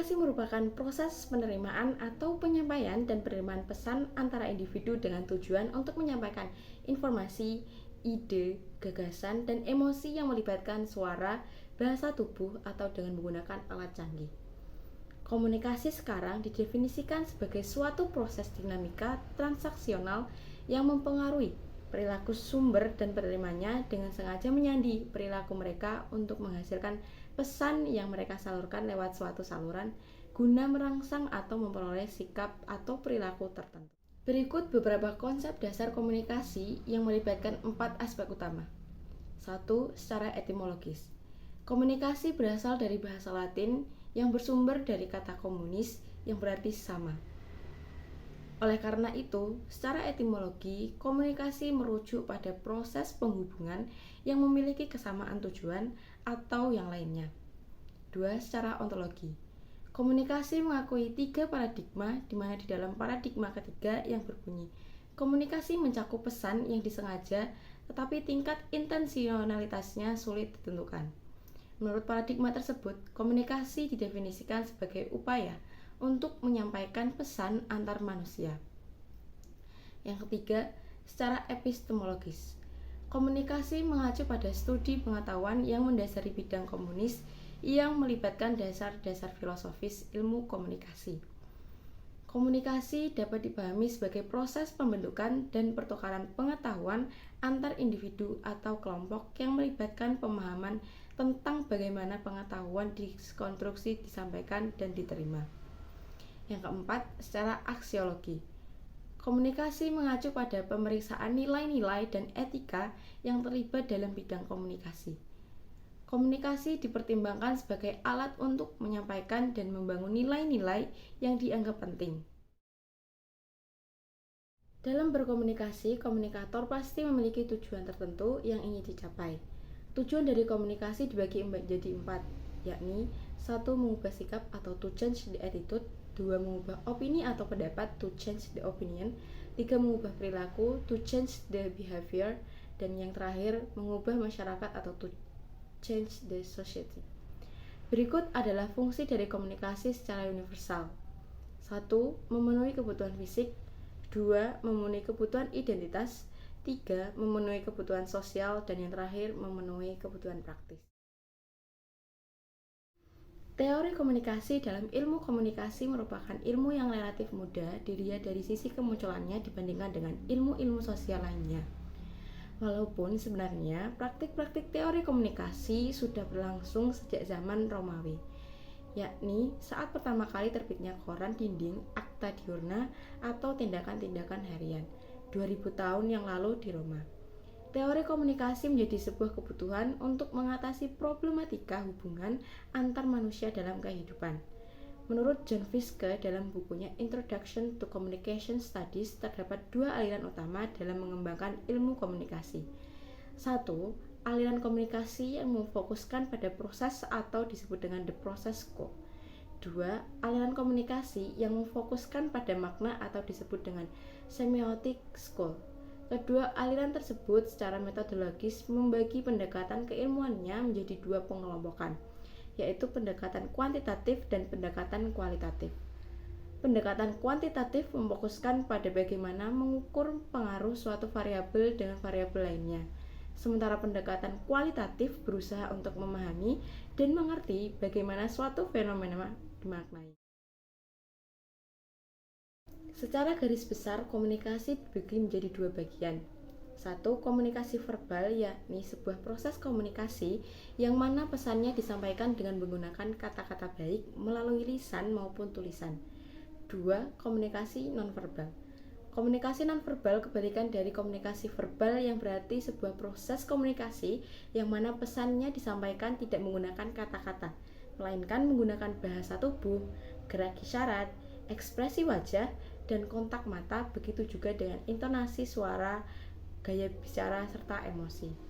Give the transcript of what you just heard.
Komunikasi merupakan proses penerimaan atau penyampaian dan penerimaan pesan antara individu dengan tujuan untuk menyampaikan informasi, ide, gagasan, dan emosi yang melibatkan suara, bahasa tubuh, atau dengan menggunakan alat canggih. Komunikasi sekarang didefinisikan sebagai suatu proses dinamika transaksional yang mempengaruhi perilaku sumber dan penerimanya dengan sengaja menyandi perilaku mereka untuk menghasilkan pesan yang mereka salurkan lewat suatu saluran guna merangsang atau memperoleh sikap atau perilaku tertentu. Berikut beberapa konsep dasar komunikasi yang melibatkan 4 aspek utama. 1. Secara etimologis. Komunikasi berasal dari bahasa Latin yang bersumber dari kata komunis yang berarti sama. Oleh karena itu, secara etimologi, komunikasi merujuk pada proses penghubungan yang memiliki kesamaan tujuan atau yang lainnya. 2. Secara ontologi. Komunikasi mengakui 3 paradigma, di mana di dalam paradigma ketiga yang berbunyi, komunikasi mencakup pesan yang disengaja, tetapi tingkat intensionalitasnya sulit ditentukan. Menurut paradigma tersebut, komunikasi didefinisikan sebagai upaya untuk menyampaikan pesan antar manusia. Yang ketiga, secara epistemologis. Komunikasi mengacu pada studi pengetahuan yang mendasari bidang komunis yang melibatkan dasar-dasar filosofis ilmu komunikasi. Komunikasi dapat dipahami sebagai proses pembentukan dan pertukaran pengetahuan antar individu atau kelompok yang melibatkan pemahaman tentang bagaimana pengetahuan dikonstruksi, disampaikan, dan diterima. Yang keempat, secara aksiologi. Komunikasi mengacu pada pemeriksaan nilai-nilai dan etika yang terlibat dalam bidang komunikasi. Komunikasi dipertimbangkan sebagai alat untuk menyampaikan dan membangun nilai-nilai yang dianggap penting. Dalam berkomunikasi, komunikator pasti memiliki tujuan tertentu yang ingin dicapai. Tujuan dari komunikasi dibagi menjadi 4, yakni 1. Mengubah sikap atau to change the attitude, 2. Mengubah opini atau pendapat, to change the opinion, 3. Mengubah perilaku, to change the behavior, dan yang terakhir, mengubah masyarakat atau to change the society. Berikut adalah fungsi dari komunikasi secara universal. 1. Memenuhi kebutuhan fisik, 2. Memenuhi kebutuhan identitas, 3. Memenuhi kebutuhan sosial, dan yang terakhir, memenuhi kebutuhan praktis. Teori komunikasi dalam ilmu komunikasi merupakan ilmu yang relatif muda dilihat dari sisi kemunculannya dibandingkan dengan ilmu-ilmu sosial lainnya. Walaupun sebenarnya praktik-praktik teori komunikasi sudah berlangsung sejak zaman Romawi, yakni saat pertama kali terbitnya koran dinding Acta Diurna atau tindakan-tindakan harian 2000 tahun yang lalu di Roma. Teori komunikasi menjadi sebuah kebutuhan untuk mengatasi problematika hubungan antar manusia dalam kehidupan. Menurut John Fiske dalam bukunya Introduction to Communication Studies, terdapat 2 aliran utama dalam mengembangkan ilmu komunikasi. 1. Aliran komunikasi yang memfokuskan pada proses atau disebut dengan the process school. 2. Aliran komunikasi yang memfokuskan pada makna atau disebut dengan semiotic school. Kedua aliran tersebut secara metodologis membagi pendekatan keilmuannya menjadi 2 pengelompokan, yaitu pendekatan kuantitatif dan pendekatan kualitatif. Pendekatan kuantitatif memfokuskan pada bagaimana mengukur pengaruh suatu variabel dengan variabel lainnya, sementara pendekatan kualitatif berusaha untuk memahami dan mengerti bagaimana suatu fenomena dimaknai. Secara garis besar, komunikasi dibagi menjadi 2 bagian. 1. Komunikasi verbal, yakni sebuah proses komunikasi yang mana pesannya disampaikan dengan menggunakan kata-kata baik melalui lisan maupun tulisan. 2. Komunikasi nonverbal. Komunikasi nonverbal kebalikan dari komunikasi verbal yang berarti sebuah proses komunikasi yang mana pesannya disampaikan tidak menggunakan kata-kata, melainkan menggunakan bahasa tubuh, gerak isyarat, ekspresi wajah, dan kontak mata, begitu juga dengan intonasi suara, gaya bicara, serta emosi.